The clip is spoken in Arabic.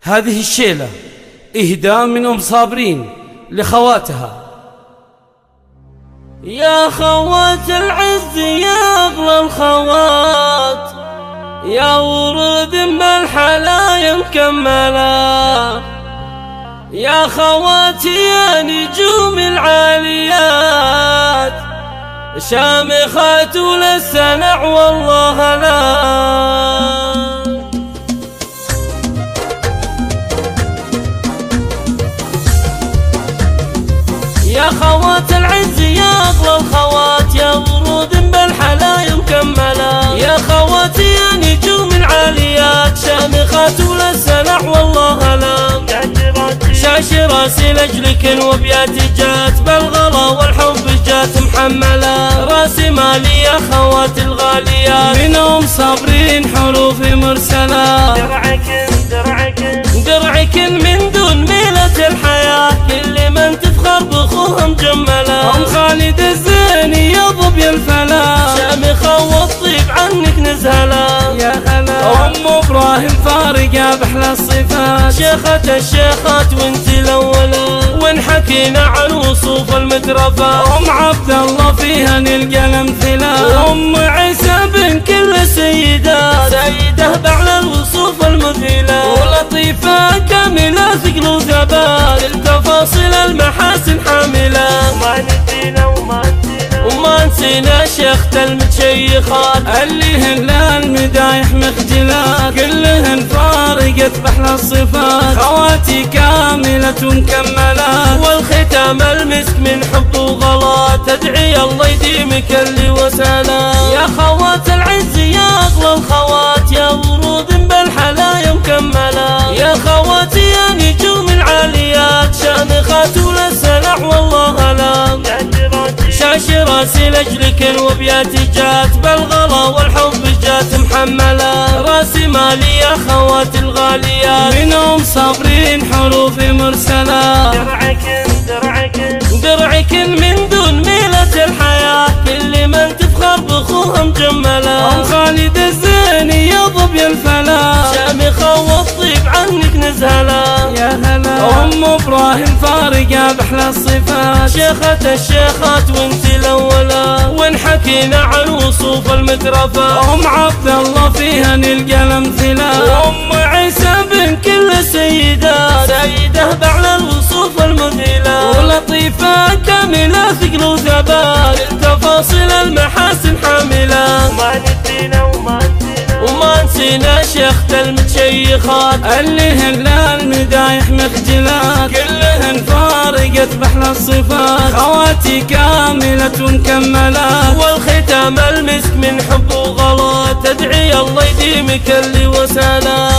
هذه الشيلة إهداء من أم صابرين لخواتها. يا خوات العز يا أغلى الخوات، يا ورود بالحلايا مكملة، يا خواتي يا نجوم العاليات، شامخات وللسنع والله لا. يا خوات العز يا أغلى الخوات، يا ورود بالحلايا مكملة، يا خواتي يا نجوم العاليات، شامخات وللسنع والله لا. شاش راسي لأجلك وبياتي جات، بالغلا والحب جات محملة، راسي مالي يا خوات الغاليات، من أم صابرين حروفي مرسلة. درعكن من دون ميلة الحياة، كل من تفخر بأخوها مجملة، أم خالد الزيني يا ظبي الفلا، شامخة والطيب عنك نزهلة. يا هلا أم إبراهيم فارقة بأحلى الصفات، شيخة الشيخات وانت الأولى، وإن حكينا عن وصوف المترفة، أم عبد الله فيها نلقى الأمثلة، أم عيسى بن كل سيدات، سيدة بأعلى الوصوف المذهلة، ولطيفة كاملة ثقل وثبات، التفاصيل المحاسن حاملة. وما نسينا شيخة المتشيخات، اللي هن المدايح مخجلات، كلهن فارقت بأحلى الصفات، خواتي كاملة مكملات، والختام المسك من حب وغلات، تدعي الله يديمك اللي وسلام. يا خوات العز يا أغلى الخوات، يا ورود بالحلايا مكملة، يا خواتي يا نجوم العاليات، شامخات وللسنع والله لا. شاش راسي لأجلك وبياتي جات، بالغلا والحب جات محملة، راسي مالي يا خوات الغاليات، من أم صابرين حروفي مرسلة. درعكن من دون ميلة الحياة، كل من تفخر بأخوها مجملة، أم خالد الزيني يا ظبي الفلا، شامخة والطيب عنك نزهلة. يا هلا أم إبراهيم فارقة بأحلى الصفات، شيخة الشيخات وانت الأولى، وإن حكينا عن وصوف المترفة، أم عبد الله فيها نلقى الأمثلة، أم عيسى بن كل سيدات، سيدة بأعلى الوصوف المذهلة، ولطيفة كاملة ثقل وثبات، التفاصيل المحاسن حاملة. وما نسينا شيخة المتشيخات، اللي هن المدايح مخجلات، كلهن فارقت بأحلى الصفات، خواتي كاملة مكملات، والختام المسك من حب وغلات، تدعي الله يديمك اللي وسلام.